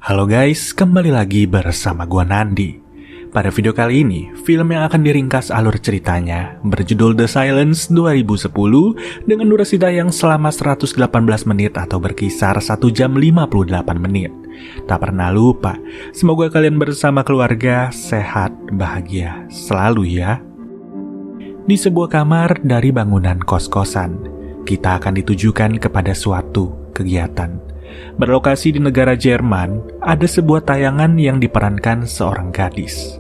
Halo guys, kembali lagi bersama gua Nandi. Pada video kali ini, film yang akan diringkas alur ceritanya berjudul The Silence 2010 dengan durasi tayang selama 118 menit atau berkisar 1 jam 58 menit. Tak pernah lupa, semoga kalian bersama keluarga sehat, bahagia selalu ya. Di sebuah kamar dari bangunan kos-kosan, kita akan ditujukan kepada suatu kegiatan. Berlokasi di negara Jerman, ada sebuah tayangan yang diperankan seorang gadis.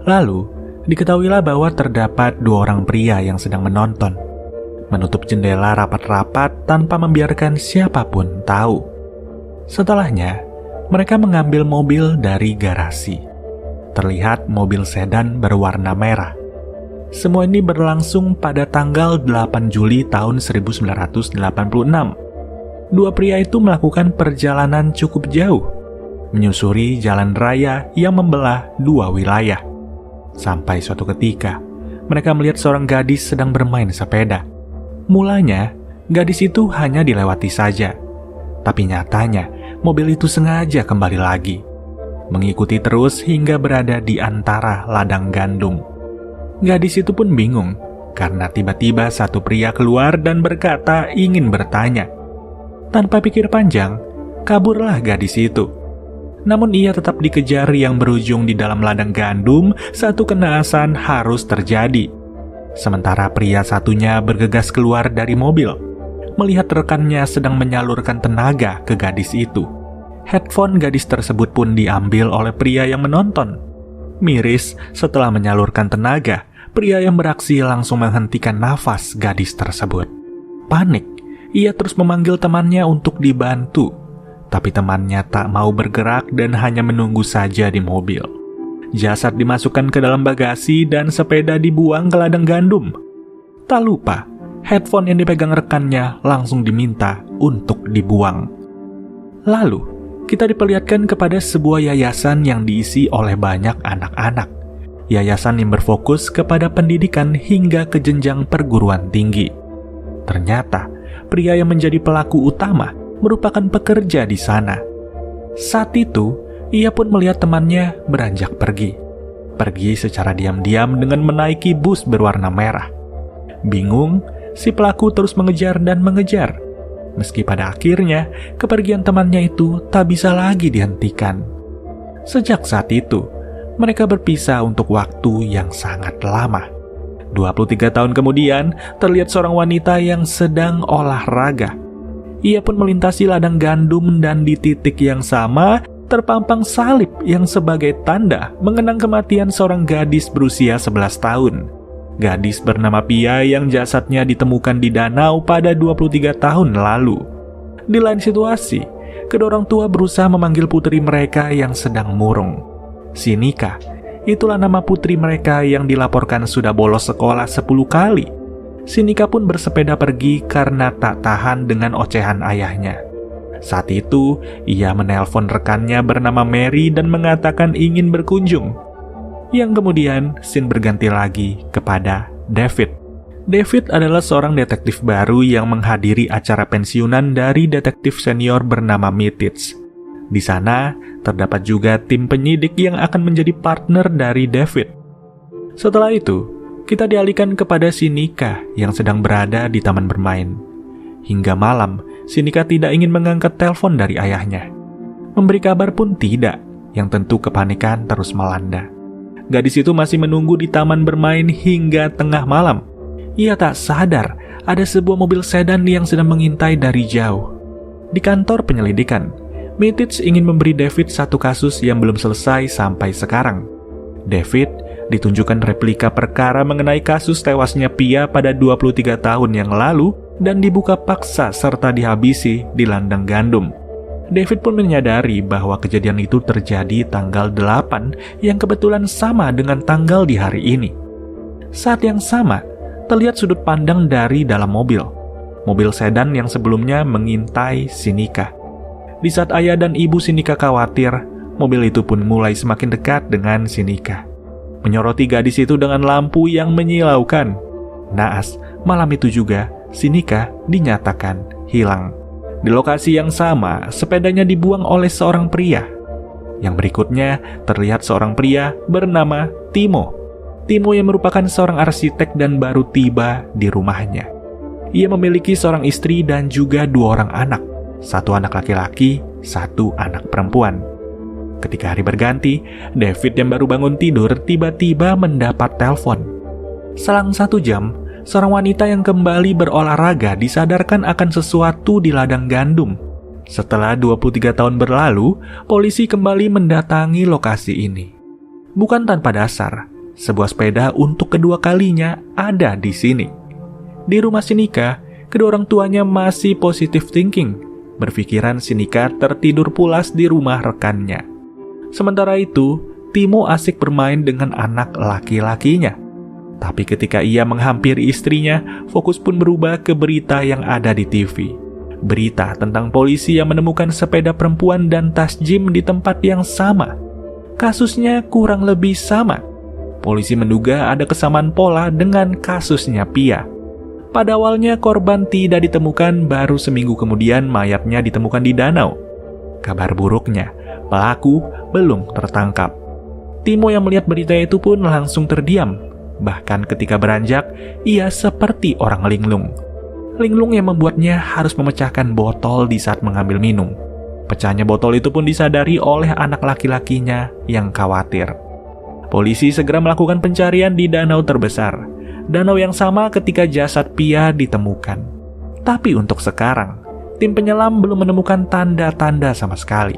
Lalu, diketahuilah bahwa terdapat dua orang pria yang sedang menonton. Menutup jendela rapat-rapat tanpa membiarkan siapapun tahu. Setelahnya, mereka mengambil mobil dari garasi. Terlihat mobil sedan berwarna merah. Semua ini berlangsung pada tanggal 8 Juli tahun 1986. Dua pria itu melakukan perjalanan cukup jauh, menyusuri jalan raya yang membelah dua wilayah. Sampai suatu ketika, mereka melihat seorang gadis sedang bermain sepeda. Mulanya, gadis itu hanya dilewati saja. Tapi nyatanya, mobil itu sengaja kembali lagi. Mengikuti terus hingga berada di antara ladang gandum. Gadis itu pun bingung, karena tiba-tiba satu pria keluar dan berkata ingin bertanya. Tanpa pikir panjang, kaburlah gadis itu. Namun ia tetap dikejar yang berujung di dalam ladang gandum. Satu kenaasan harus terjadi. Sementara pria satunya bergegas keluar dari mobil, melihat rekannya sedang menyalurkan tenaga ke gadis itu. Headphone gadis tersebut pun diambil oleh pria yang menonton. Miris, setelah menyalurkan tenaga, pria yang beraksi langsung menghentikan nafas gadis tersebut. Panik, ia terus memanggil temannya untuk dibantu, tapi temannya tak mau bergerak dan hanya menunggu saja di mobil. Jasad dimasukkan ke dalam bagasi dan sepeda dibuang ke ladang gandum. Tak lupa, headphone yang dipegang rekannya langsung diminta untuk dibuang. Lalu, kita diperlihatkan kepada sebuah yayasan yang diisi oleh banyak anak-anak. Yayasan yang berfokus kepada pendidikan hingga ke jenjang perguruan tinggi. Ternyata, pria yang menjadi pelaku utama merupakan pekerja di sana. Saat itu, ia pun melihat temannya beranjak pergi. Pergi secara diam-diam dengan menaiki bus berwarna merah. Bingung, si pelaku terus mengejar dan mengejar. Meski pada akhirnya, kepergian temannya itu tak bisa lagi dihentikan. Sejak saat itu, mereka berpisah untuk waktu yang sangat lama. 23 tahun kemudian, terlihat seorang wanita yang sedang olahraga. Ia pun melintasi ladang gandum dan di titik yang sama, terpampang salib yang sebagai tanda mengenang kematian seorang gadis berusia 11 tahun. Gadis bernama Pia yang jasadnya ditemukan di danau pada 23 tahun lalu. Di lain situasi, kedua orang tua berusaha memanggil putri mereka yang sedang murung. Sinika, itulah nama putri mereka yang dilaporkan sudah bolos sekolah 10 kali. Sinika pun bersepeda pergi karena tak tahan dengan ocehan ayahnya. Saat itu, ia menelpon rekannya bernama Mary dan mengatakan ingin berkunjung. Yang kemudian, scene berganti lagi kepada David. David adalah seorang detektif baru yang menghadiri acara pensiunan dari detektif senior bernama Mittich. Di sana, terdapat juga tim penyidik yang akan menjadi partner dari David. Setelah itu, kita dialihkan kepada Sinika yang sedang berada di taman bermain. Hingga malam, Sinika tidak ingin mengangkat telepon dari ayahnya. Memberi kabar pun tidak, yang tentu kepanikan terus melanda. Gadis itu masih menunggu di taman bermain hingga tengah malam. Ia tak sadar ada sebuah mobil sedan yang sedang mengintai dari jauh. Di kantor penyelidikan, Mittich ingin memberi David satu kasus yang belum selesai sampai sekarang. David ditunjukkan replika perkara mengenai kasus tewasnya Pia pada 23 tahun yang lalu dan dibuka paksa serta dihabisi di ladang gandum. David pun menyadari bahwa kejadian itu terjadi tanggal 8 yang kebetulan sama dengan tanggal di hari ini. Saat yang sama, terlihat sudut pandang dari dalam mobil. Mobil sedan yang sebelumnya mengintai Sinika. Di saat ayah dan ibu Sinika khawatir, mobil itu pun mulai semakin dekat dengan Sinika. Menyoroti gadis itu dengan lampu yang menyilaukan. Naas, malam itu juga, Sinika dinyatakan hilang. Di lokasi yang sama, sepedanya dibuang oleh seorang pria. Yang berikutnya terlihat seorang pria bernama Timo. Timo yang merupakan seorang arsitek dan baru tiba di rumahnya. Ia memiliki seorang istri dan juga 2 orang anak. 1 anak laki-laki, 1 anak perempuan. Ketika hari berganti, David yang baru bangun tidur tiba-tiba mendapat telepon. Selang 1 jam, seorang wanita yang kembali berolahraga disadarkan akan sesuatu di ladang gandum. Setelah 23 tahun berlalu, polisi kembali mendatangi lokasi ini. Bukan tanpa dasar, sebuah sepeda untuk kedua kalinya ada di sini. Di rumah Sinika, kedua orang tuanya masih positive thinking, berpikiran Sinika tertidur pulas di rumah rekannya. Sementara itu, Timo asik bermain dengan anak laki-lakinya. Tapi ketika ia menghampiri istrinya, fokus pun berubah ke berita yang ada di TV. Berita tentang polisi yang menemukan sepeda perempuan dan tas gym di tempat yang sama. Kasusnya kurang lebih sama. Polisi menduga ada kesamaan pola dengan kasusnya Pia. Pada awalnya korban tidak ditemukan, baru seminggu kemudian mayatnya ditemukan di danau. Kabar buruknya, pelaku belum tertangkap. Timo yang melihat berita itu pun langsung terdiam. Bahkan ketika beranjak, ia seperti orang linglung. Linglung yang membuatnya harus memecahkan botol di saat mengambil minum. Pecahnya botol itu pun disadari oleh anak laki-lakinya yang khawatir. Polisi segera melakukan pencarian di danau terbesar. Danau yang sama ketika jasad Pia ditemukan. Tapi untuk sekarang, tim penyelam belum menemukan tanda-tanda sama sekali.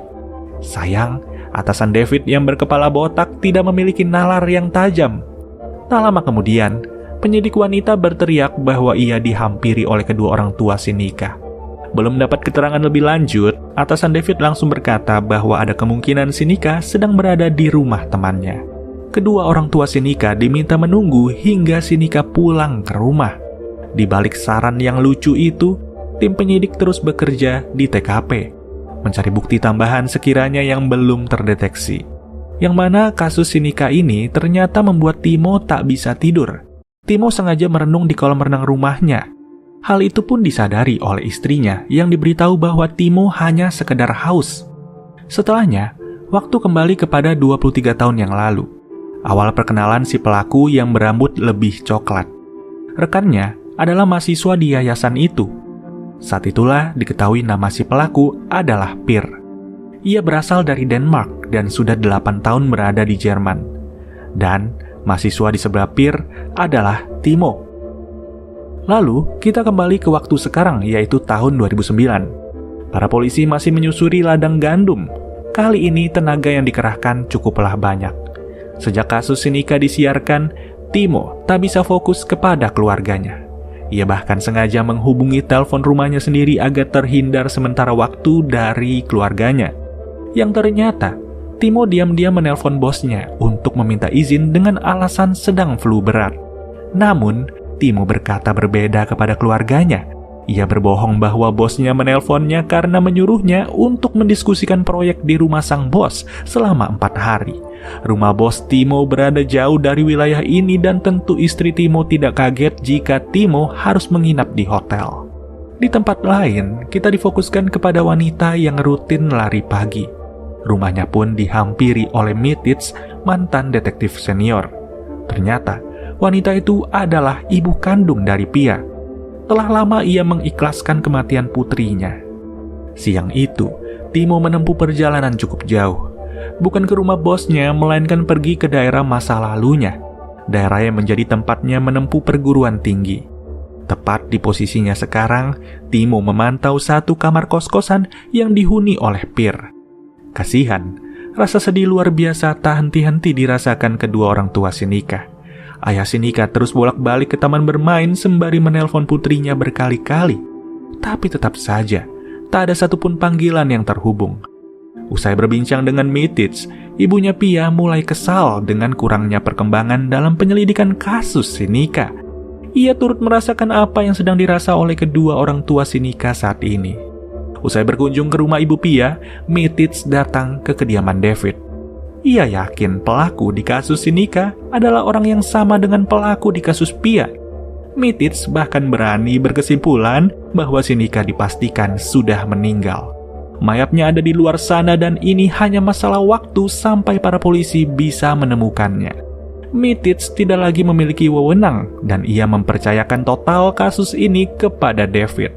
Sayang, atasan David yang berkepala botak tidak memiliki nalar yang tajam. Tak lama kemudian, penyidik wanita berteriak bahwa ia dihampiri oleh kedua orang tua Sinika. Belum mendapat keterangan lebih lanjut, atasan David langsung berkata bahwa ada kemungkinan Sinika sedang berada di rumah temannya. Kedua orang tua Sinika diminta menunggu hingga Sinika pulang ke rumah. Di balik saran yang lucu itu, tim penyidik terus bekerja di TKP, mencari bukti tambahan sekiranya yang belum terdeteksi. Yang mana kasus Sinika ini ternyata membuat Timo tak bisa tidur. Timo sengaja merenung di kolam renang rumahnya. Hal itu pun disadari oleh istrinya yang diberitahu bahwa Timo hanya sekedar haus. Setelahnya, waktu kembali kepada 23 tahun yang lalu. Awal perkenalan si pelaku yang berambut lebih coklat. Rekannya adalah mahasiswa di yayasan itu. Saat itulah diketahui nama si pelaku adalah Pir. Ia berasal dari Denmark dan sudah 8 tahun berada di Jerman. Dan mahasiswa di sebelah Pir adalah Timo. Lalu, kita kembali ke waktu sekarang, yaitu tahun 2009. Para polisi masih menyusuri ladang gandum. Kali ini tenaga yang dikerahkan cukuplah banyak. Sejak kasus Sinika disiarkan, Timo tak bisa fokus kepada keluarganya. Ia bahkan sengaja menghubungi telepon rumahnya sendiri agar terhindar sementara waktu dari keluarganya. Yang ternyata, Timo diam-diam menelpon bosnya untuk meminta izin dengan alasan sedang flu berat. Namun, Timo berkata berbeda kepada keluarganya. Ia berbohong bahwa bosnya menelponnya karena menyuruhnya untuk mendiskusikan proyek di rumah sang bos selama 4 hari. Rumah bos Timo berada jauh dari wilayah ini dan tentu istri Timo tidak kaget jika Timo harus menginap di hotel. Di tempat lain, kita difokuskan kepada wanita yang rutin lari pagi. Rumahnya pun dihampiri oleh Mitits, mantan detektif senior. Ternyata, wanita itu adalah ibu kandung dari Pia. Telah lama ia mengikhlaskan kematian putrinya. Siang itu, Timo menempuh perjalanan cukup jauh. Bukan ke rumah bosnya, melainkan pergi ke daerah masa lalunya. Daerah yang menjadi tempatnya menempuh perguruan tinggi. Tepat di posisinya sekarang, Timo memantau satu kamar kos-kosan yang dihuni oleh Pir. Kasihan, rasa sedih luar biasa tak henti-henti dirasakan kedua orang tua Sinika. Ayah Sinika terus bolak-balik ke taman bermain sembari menelpon putrinya berkali-kali. Tapi tetap saja, tak ada satupun panggilan yang terhubung. Usai berbincang dengan Mitits, ibunya Pia mulai kesal dengan kurangnya perkembangan dalam penyelidikan kasus Sinika. Ia turut merasakan apa yang sedang dirasa oleh kedua orang tua Sinika saat ini. Usai berkunjung ke rumah ibu Pia, Mitits datang ke kediaman David. Ia yakin pelaku di kasus Sinika adalah orang yang sama dengan pelaku di kasus Pia. Mitits bahkan berani berkesimpulan bahwa Sinika dipastikan sudah meninggal. Mayatnya ada di luar sana dan ini hanya masalah waktu sampai para polisi bisa menemukannya. Mitić tidak lagi memiliki wewenang dan ia mempercayakan total kasus ini kepada David.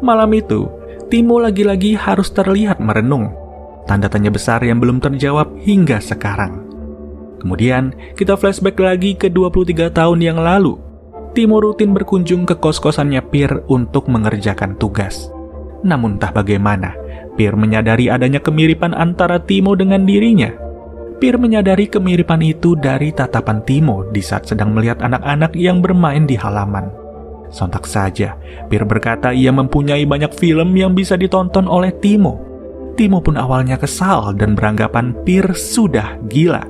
Malam itu, Timo lagi-lagi harus terlihat merenung. Tanda tanya besar yang belum terjawab hingga sekarang. Kemudian, kita flashback lagi ke 23 tahun yang lalu. Timo rutin berkunjung ke kos-kosannya Pierre untuk mengerjakan tugas. Namun entah bagaimana, Pierre menyadari adanya kemiripan antara Timo dengan dirinya. Pierre menyadari kemiripan itu dari tatapan Timo di saat sedang melihat anak-anak yang bermain di halaman. Sontak saja, Pierre berkata ia mempunyai banyak film yang bisa ditonton oleh Timo. Timo pun awalnya kesal dan beranggapan Pierre sudah gila.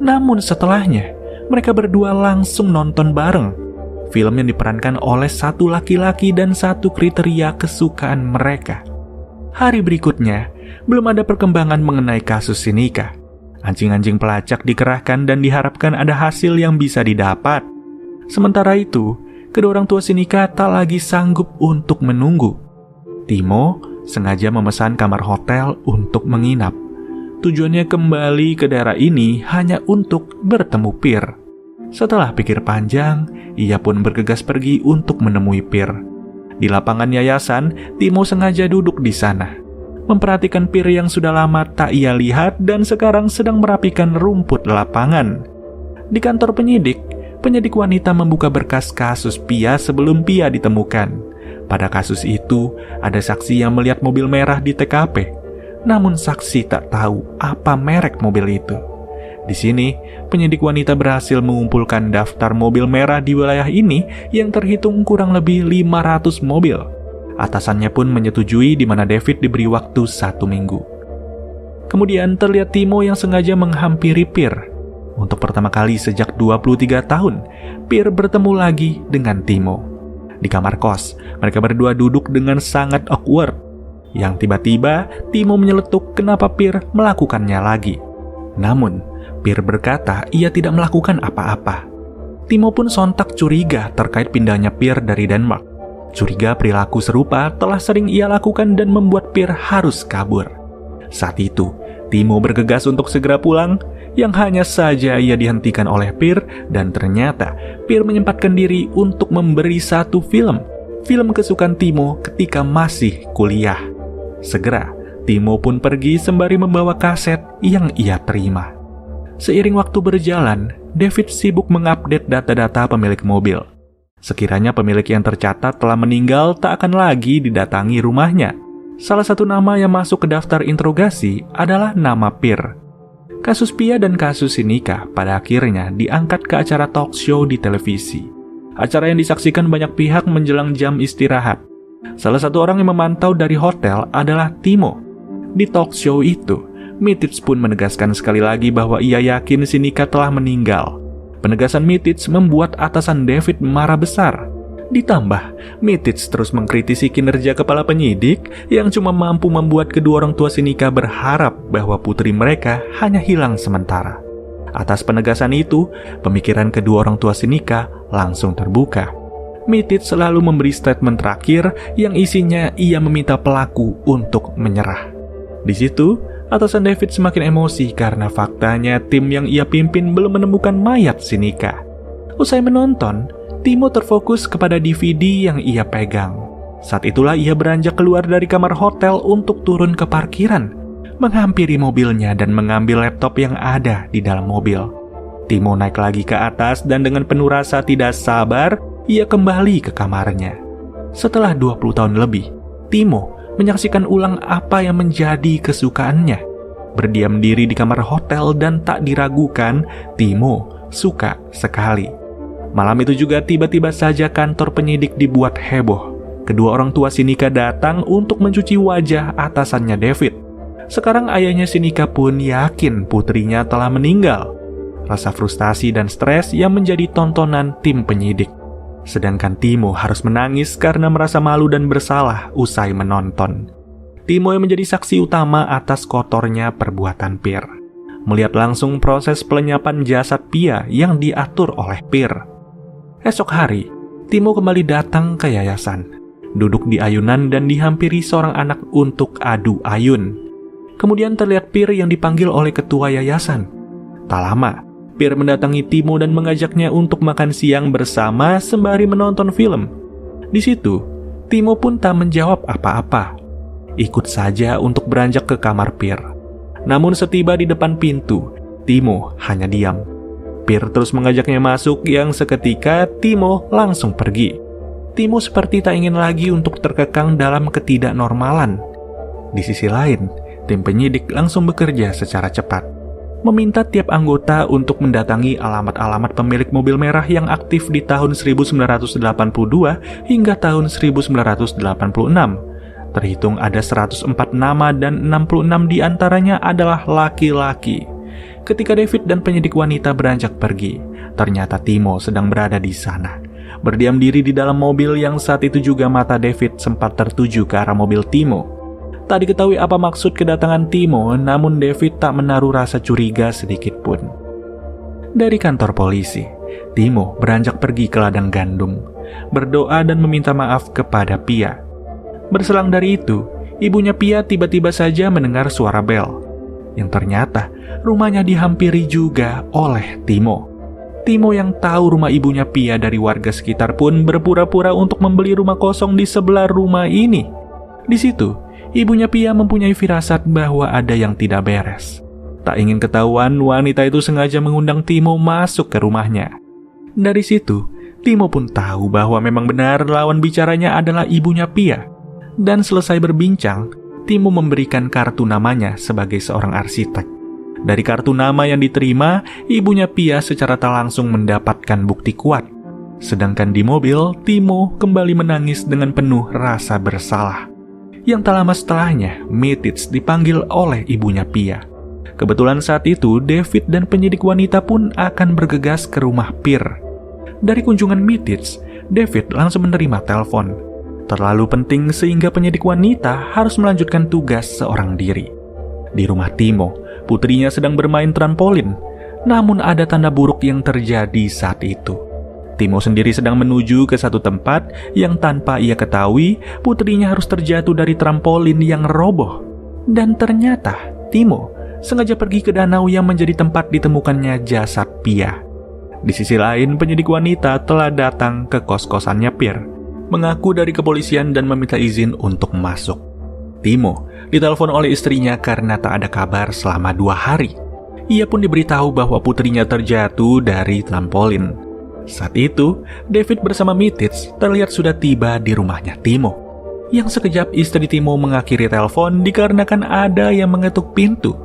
Namun setelahnya, mereka berdua langsung nonton bareng. Film yang diperankan oleh satu laki-laki dan satu kriteria kesukaan mereka. Hari berikutnya, belum ada perkembangan mengenai kasus Sinika. Anjing-anjing pelacak dikerahkan dan diharapkan ada hasil yang bisa didapat. Sementara itu, kedua orang tua Sinika tak lagi sanggup untuk menunggu. Timo sengaja memesan kamar hotel untuk menginap. Tujuannya kembali ke daerah ini hanya untuk bertemu Pierre. Setelah pikir panjang, ia pun bergegas pergi untuk menemui Pierre. Di lapangan yayasan, Timo sengaja duduk di sana, memperhatikan Pierre yang sudah lama tak ia lihat dan sekarang sedang merapikan rumput lapangan. Di kantor penyidik wanita membuka berkas kasus Pia sebelum Pia ditemukan. Pada kasus itu, ada saksi yang melihat mobil merah di TKP. Namun saksi tak tahu apa merek mobil itu. Di sini, penyidik wanita berhasil mengumpulkan daftar mobil merah di wilayah ini yang terhitung kurang lebih 500 mobil. Atasannya pun menyetujui di mana David diberi waktu 1 minggu. Kemudian terlihat Timo yang sengaja menghampiri Pierre. Untuk pertama kali sejak 23 tahun, Pierre bertemu lagi dengan Timo. Di kamar kos, mereka berdua duduk dengan sangat awkward. Yang tiba-tiba, Timo menyeletuk kenapa Pierre melakukannya lagi. Namun, Pierre berkata ia tidak melakukan apa-apa. Timo pun sontak curiga terkait pindahnya Pierre dari Denmark. Curiga perilaku serupa telah sering ia lakukan dan membuat Pierre harus kabur. Saat itu, Timo bergegas untuk segera pulang, yang hanya saja ia dihentikan oleh Pierre dan ternyata Pierre menyempatkan diri untuk memberi satu film kesukaan Timo ketika masih kuliah. Segera, Timo pun pergi sembari membawa kaset yang ia terima. Seiring waktu berjalan, David sibuk mengupdate data-data pemilik mobil. Sekiranya pemilik yang tercatat telah meninggal tak akan lagi didatangi rumahnya. Salah satu nama yang masuk ke daftar interogasi adalah nama Pierre. Kasus Pia dan kasus Sinika pada akhirnya diangkat ke acara talk show di televisi. Acara yang disaksikan banyak pihak menjelang jam istirahat. Salah satu orang yang memantau dari hotel adalah Timo. Di talk show itu, Mitić pun menegaskan sekali lagi bahwa ia yakin Sinika telah meninggal. Penegasan Mitić membuat atasan David marah besar. Ditambah, Mitić terus mengkritisi kinerja kepala penyidik yang cuma mampu membuat kedua orang tua Sinika berharap bahwa putri mereka hanya hilang sementara. Atas penegasan itu, pemikiran kedua orang tua Sinika langsung terbuka. Mitić selalu memberi statement terakhir yang isinya ia meminta pelaku untuk menyerah. Di situ, atasan David semakin emosi karena faktanya tim yang ia pimpin belum menemukan mayat Sinika. Usai menonton, Timo terfokus kepada DVD yang ia pegang. Saat itulah ia beranjak keluar dari kamar hotel untuk turun ke parkiran, menghampiri mobilnya dan mengambil laptop yang ada di dalam mobil. Timo naik lagi ke atas dan dengan penuh rasa tidak sabar, ia kembali ke kamarnya. Setelah 20 tahun lebih, Timo menyaksikan ulang apa yang menjadi kesukaannya. Berdiam diri di kamar hotel dan tak diragukan, Timo suka sekali. Malam itu juga tiba-tiba saja kantor penyidik dibuat heboh. Kedua orang tua Sinika datang untuk mencuci wajah atasannya David. Sekarang ayahnya Sinika pun yakin putrinya telah meninggal. Rasa frustasi dan stres yang menjadi tontonan tim penyidik. Sedangkan Timo harus menangis karena merasa malu dan bersalah usai menonton. Timo yang menjadi saksi utama atas kotornya perbuatan Pierre. Melihat langsung proses pelenyapan jasad Pia yang diatur oleh Pierre. Esok hari, Timo kembali datang ke yayasan. duduk di ayunan dan dihampiri seorang anak untuk adu ayun. Kemudian terlihat Pierre yang dipanggil oleh ketua yayasan. Tak lama, Pierre mendatangi Timo dan mengajaknya untuk makan siang bersama sembari menonton film. Di situ, Timo pun tak menjawab apa-apa. Ikut saja untuk beranjak ke kamar Pierre. Namun setiba di depan pintu, Timo hanya diam. Pierre terus mengajaknya masuk yang seketika Timo langsung pergi. Timo seperti tak ingin lagi untuk terkekang dalam ketidaknormalan. Di sisi lain, tim penyidik langsung bekerja secara cepat, meminta tiap anggota untuk mendatangi alamat-alamat pemilik mobil merah yang aktif di tahun 1982 hingga tahun 1986. Terhitung ada 104 nama dan 66 diantaranya adalah laki-laki. Ketika David dan penyidik wanita beranjak pergi, ternyata Timo sedang berada di sana. Berdiam diri di dalam mobil yang saat itu juga mata David sempat tertuju ke arah mobil Timo. Tak diketahui apa maksud kedatangan Timo, namun David tak menaruh rasa curiga sedikit pun. Dari kantor polisi, Timo beranjak pergi ke ladang gandum, berdoa dan meminta maaf kepada Pia. Berselang dari itu, ibunya Pia tiba-tiba saja mendengar suara bel, yang ternyata rumahnya dihampiri juga oleh Timo. Timo yang tahu rumah ibunya Pia dari warga sekitar pun berpura-pura untuk membeli rumah kosong di sebelah rumah ini. Di situ, ibunya Pia mempunyai firasat bahwa ada yang tidak beres. Tak ingin ketahuan, wanita itu sengaja mengundang Timo masuk ke rumahnya. Dari situ, Timo pun tahu bahwa memang benar lawan bicaranya adalah ibunya Pia. Dan selesai berbincang, Timo memberikan kartu namanya sebagai seorang arsitek. Dari kartu nama yang diterima, ibunya Pia secara tak langsung mendapatkan bukti kuat. Sedangkan di mobil, Timo kembali menangis dengan penuh rasa bersalah. Yang tak lama setelahnya, Mitiz dipanggil oleh ibunya Pia. Kebetulan saat itu, David dan penyidik wanita pun akan bergegas ke rumah Pierre. Dari kunjungan Mitiz, David langsung menerima telepon. Terlalu penting sehingga penyidik wanita harus melanjutkan tugas seorang diri. Di rumah Timo, putrinya sedang bermain trampolin. Namun ada tanda buruk yang terjadi saat itu. Timo sendiri sedang menuju ke satu tempat yang tanpa ia ketahui, putrinya harus terjatuh dari trampolin yang roboh. Dan ternyata, Timo sengaja pergi ke danau yang menjadi tempat ditemukannya jasad Pia. Di sisi lain, penyidik wanita telah datang ke kos-kosannya Pierre, mengaku dari kepolisian dan meminta izin untuk masuk. Timo ditelepon oleh istrinya karena tak ada kabar selama 2 hari. Ia pun diberitahu bahwa putrinya terjatuh dari trampolin. Saat itu, David bersama Mitiz terlihat sudah tiba di rumahnya Timo. Yang sekejap istri Timo mengakhiri telepon dikarenakan ada yang mengetuk pintu.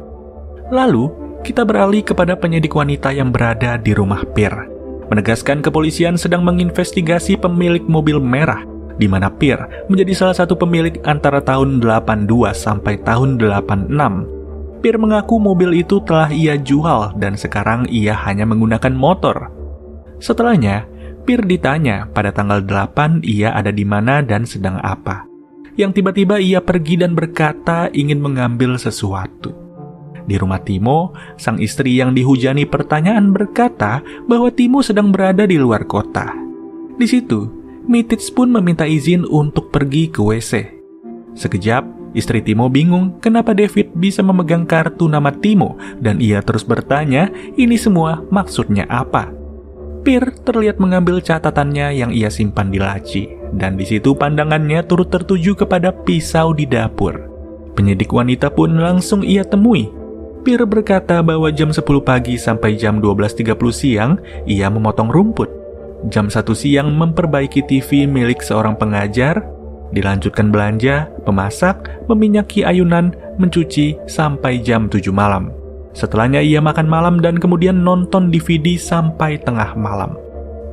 Lalu, kita beralih kepada penyidik wanita yang berada di rumah Pierre, menegaskan kepolisian sedang menginvestigasi pemilik mobil merah, di mana Pierre menjadi salah satu pemilik antara tahun 82 sampai tahun 86. Pierre mengaku mobil itu telah ia jual dan sekarang ia hanya menggunakan motor. Setelahnya, Pierre ditanya pada tanggal 8 ia ada di mana dan sedang apa. Yang tiba-tiba ia pergi dan berkata ingin mengambil sesuatu. Di rumah Timo, sang istri yang dihujani pertanyaan berkata bahwa Timo sedang berada di luar kota. Di situ, Mitiz pun meminta izin untuk pergi ke WC. Sekejap, istri Timo bingung kenapa David bisa memegang kartu nama Timo dan ia terus bertanya ini semua maksudnya apa. Pierre terlihat mengambil catatannya yang ia simpan di laci dan di situ pandangannya turut tertuju kepada pisau di dapur. Penyidik wanita pun langsung ia temui. Pierre berkata bahwa jam 10 pagi sampai jam 12.30 siang ia memotong rumput. Jam 1 siang memperbaiki TV milik seorang pengajar, dilanjutkan belanja, memasak, meminyaki ayunan, mencuci, sampai jam 7 malam. Setelahnya ia makan malam dan kemudian nonton DVD sampai tengah malam.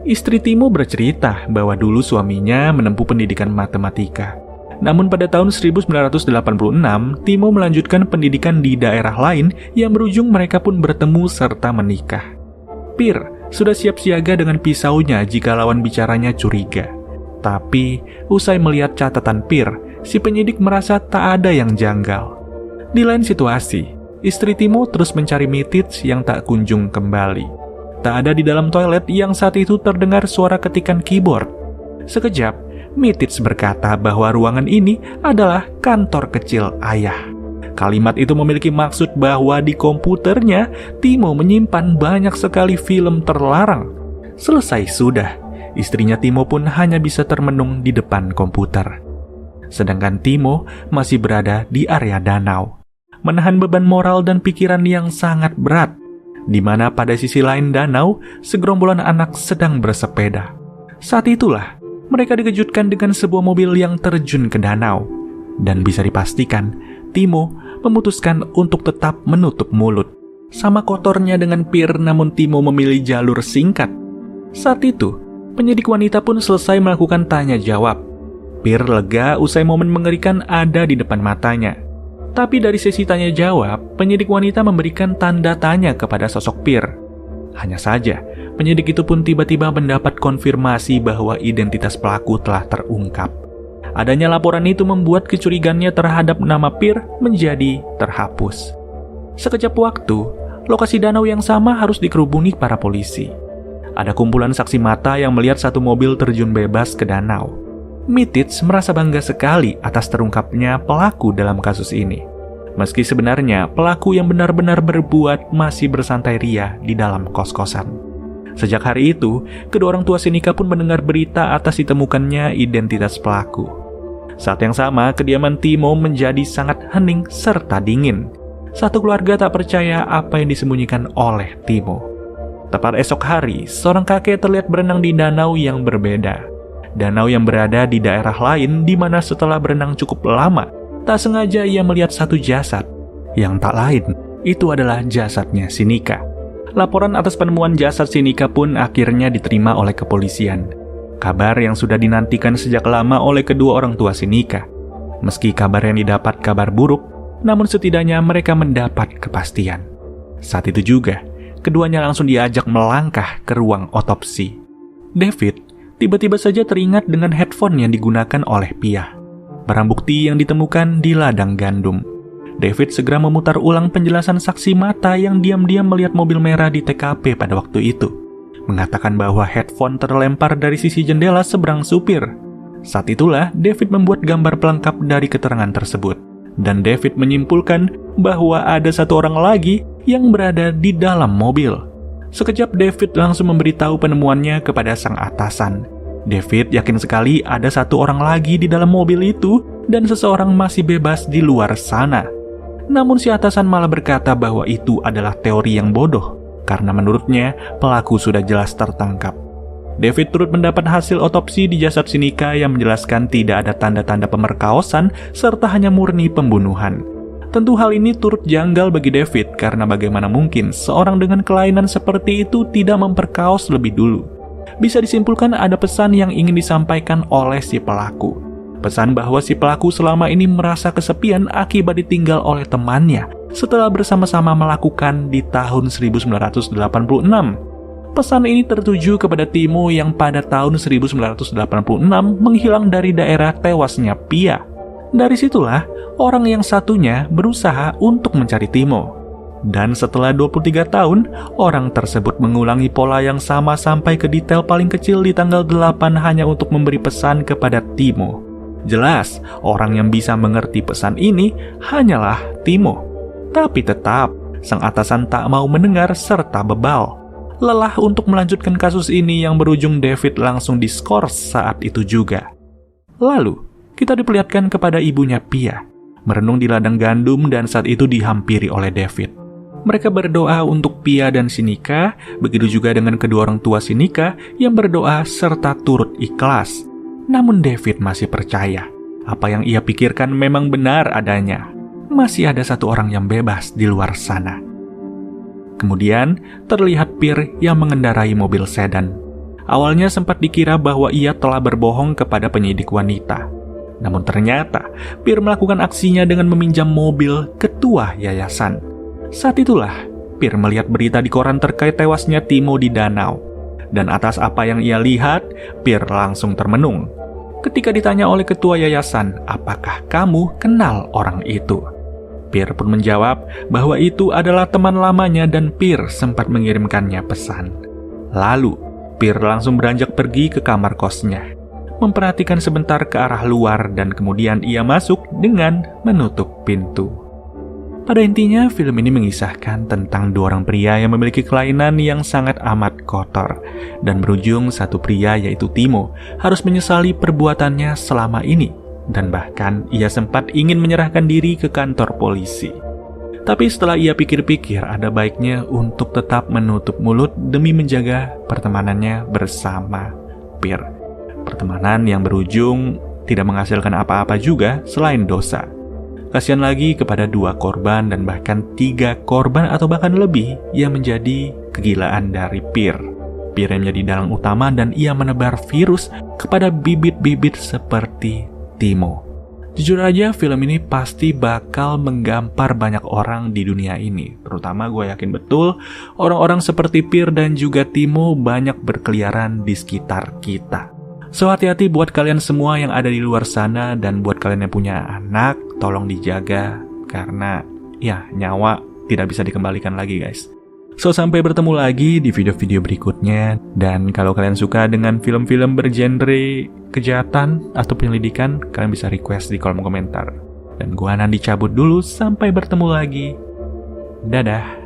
Istri Timo bercerita bahwa dulu suaminya menempuh pendidikan matematika. Namun pada tahun 1986, Timo melanjutkan pendidikan di daerah lain yang berujung mereka pun bertemu serta menikah. Pierre sudah siap siaga dengan pisaunya jika lawan bicaranya curiga. Tapi, usai melihat catatan Pierre, si penyidik merasa tak ada yang janggal. Di lain situasi, istri Timo terus mencari Mitiz yang tak kunjung kembali. Tak ada di dalam toilet yang saat itu terdengar suara ketikan keyboard. Sekejap, Mitits berkata bahwa ruangan ini adalah kantor kecil ayah. Kalimat itu memiliki maksud bahwa di komputernya, Timo menyimpan banyak sekali film terlarang. Selesai sudah, istrinya Timo pun hanya bisa termenung di depan komputer. Sedangkan Timo masih berada di area danau, menahan beban moral dan pikiran yang sangat berat, di mana pada sisi lain danau, segerombolan anak sedang bersepeda. Saat itulah, mereka dikejutkan dengan sebuah mobil yang terjun ke danau. Dan bisa dipastikan, Timo memutuskan untuk tetap menutup mulut. Sama kotornya dengan Pir, namun Timo memilih jalur singkat. Saat itu, penyidik wanita pun selesai melakukan tanya jawab. Pir lega usai momen mengerikan ada di depan matanya. Tapi dari sesi tanya jawab, penyidik wanita memberikan tanda tanya kepada sosok Pir. Hanya saja, penyidik itu pun tiba-tiba mendapat konfirmasi bahwa identitas pelaku telah terungkap. Adanya laporan itu membuat kecurigaannya terhadap nama Pir menjadi terhapus. Sekejap waktu, lokasi danau yang sama harus dikerubuni para polisi. Ada kumpulan saksi mata yang melihat satu mobil terjun bebas ke danau. Mitits merasa bangga sekali atas terungkapnya pelaku dalam kasus ini. Meski sebenarnya pelaku yang benar-benar berbuat masih bersantai ria di dalam kos-kosan. Sejak hari itu, kedua orang tua si Nika pun mendengar berita atas ditemukannya identitas pelaku. Saat yang sama, kediaman Timo menjadi sangat hening serta dingin. Satu keluarga tak percaya apa yang disembunyikan oleh Timo. Tepat esok hari, seorang kakek terlihat berenang di danau yang berbeda. Danau yang berada di daerah lain di mana setelah berenang cukup lama, tak sengaja ia melihat satu jasad. Yang tak lain, itu adalah jasadnya si Nika. Laporan atas penemuan jasad si Nika pun akhirnya diterima oleh kepolisian. Kabar yang sudah dinantikan sejak lama oleh kedua orang tua si Nika. Meski kabar yang didapat kabar buruk, namun setidaknya mereka mendapat kepastian. Saat itu juga, keduanya langsung diajak melangkah ke ruang otopsi. David tiba-tiba saja teringat dengan headphone yang digunakan oleh Pia. Barang bukti yang ditemukan di ladang gandum. David segera memutar ulang penjelasan saksi mata yang diam-diam melihat mobil merah di TKP pada waktu itu. Mengatakan bahwa headphone terlempar dari sisi jendela seberang supir. Saat itulah David membuat gambar pelengkap dari keterangan tersebut. Dan David menyimpulkan bahwa ada satu orang lagi yang berada di dalam mobil. Sekejap David langsung memberitahu penemuannya kepada sang atasan. David yakin sekali ada satu orang lagi di dalam mobil itu dan seseorang masih bebas di luar sana. Namun si atasan malah berkata bahwa itu adalah teori yang bodoh, karena menurutnya pelaku sudah jelas tertangkap. David turut mendapat hasil otopsi di jasad si Nika yang menjelaskan tidak ada tanda-tanda pemerkosaan serta hanya murni pembunuhan. Tentu hal ini turut janggal bagi David karena bagaimana mungkin seorang dengan kelainan seperti itu tidak memperkaos lebih dulu. Bisa disimpulkan ada pesan yang ingin disampaikan oleh si pelaku. Pesan bahwa si pelaku selama ini merasa kesepian akibat ditinggal oleh temannya setelah bersama-sama melakukan di tahun 1986. Pesan ini tertuju kepada Timo yang pada tahun 1986 menghilang dari daerah tewasnya Pia. Dari situlah, orang yang satunya berusaha untuk mencari Timo. Dan setelah 23 tahun, orang tersebut mengulangi pola yang sama sampai ke detail paling kecil di tanggal 8 hanya untuk memberi pesan kepada Timo. Jelas, orang yang bisa mengerti pesan ini hanyalah Timo. Tapi tetap, sang atasan tak mau mendengar serta bebal. Lelah untuk melanjutkan kasus ini yang berujung David langsung diskors saat itu juga. Lalu, kita diperlihatkan kepada ibunya Pia, merenung di ladang gandum dan saat itu dihampiri oleh David. Mereka berdoa untuk Pia dan si Nika, begitu juga dengan kedua orang tua si Nika yang berdoa serta turut ikhlas. Namun David masih percaya, apa yang ia pikirkan memang benar adanya. Masih ada satu orang yang bebas di luar sana. Kemudian, terlihat Pir yang mengendarai mobil sedan. Awalnya sempat dikira bahwa ia telah berbohong kepada penyidik wanita. Namun ternyata, Pir melakukan aksinya dengan meminjam mobil ketua yayasan. Saat itulah, Pir melihat berita di koran terkait tewasnya Timo di danau. Dan atas apa yang ia lihat, Pir langsung termenung. Ketika ditanya oleh ketua yayasan, apakah kamu kenal orang itu? Pir pun menjawab bahwa itu adalah teman lamanya dan Pir sempat mengirimkannya pesan. Lalu, Pir langsung beranjak pergi ke kamar kosnya. memperhatikan sebentar ke arah luar dan kemudian ia masuk dengan menutup pintu. Pada intinya, film ini mengisahkan tentang dua orang pria yang memiliki kelainan yang sangat amat kotor. Dan berujung satu pria yaitu Timo harus menyesali perbuatannya selama ini. Dan bahkan ia sempat ingin menyerahkan diri ke kantor polisi. Tapi setelah ia pikir-pikir ada baiknya untuk tetap menutup mulut demi menjaga pertemanannya bersama Peer. Pertemanan yang berujung tidak menghasilkan apa-apa juga selain dosa. Kasihan lagi kepada dua korban dan bahkan 3 korban atau bahkan lebih yang menjadi kegilaan dari Peer. Peer yang menjadi dalang utama dan ia menebar virus kepada bibit-bibit seperti Timo. Jujur aja film ini pasti bakal menggampar banyak orang di dunia ini. Terutama gue yakin betul orang-orang seperti Peer dan juga Timo banyak berkeliaran di sekitar kita. So hati-hati buat kalian semua yang ada di luar sana, dan buat kalian yang punya anak, tolong dijaga karena ya nyawa tidak bisa dikembalikan lagi guys. So sampai bertemu lagi di video-video berikutnya, dan kalau kalian suka dengan film-film bergenre kejahatan atau penyelidikan, kalian bisa request di kolom komentar. Dan gua Nandi cabut dulu, sampai bertemu lagi. Dadah.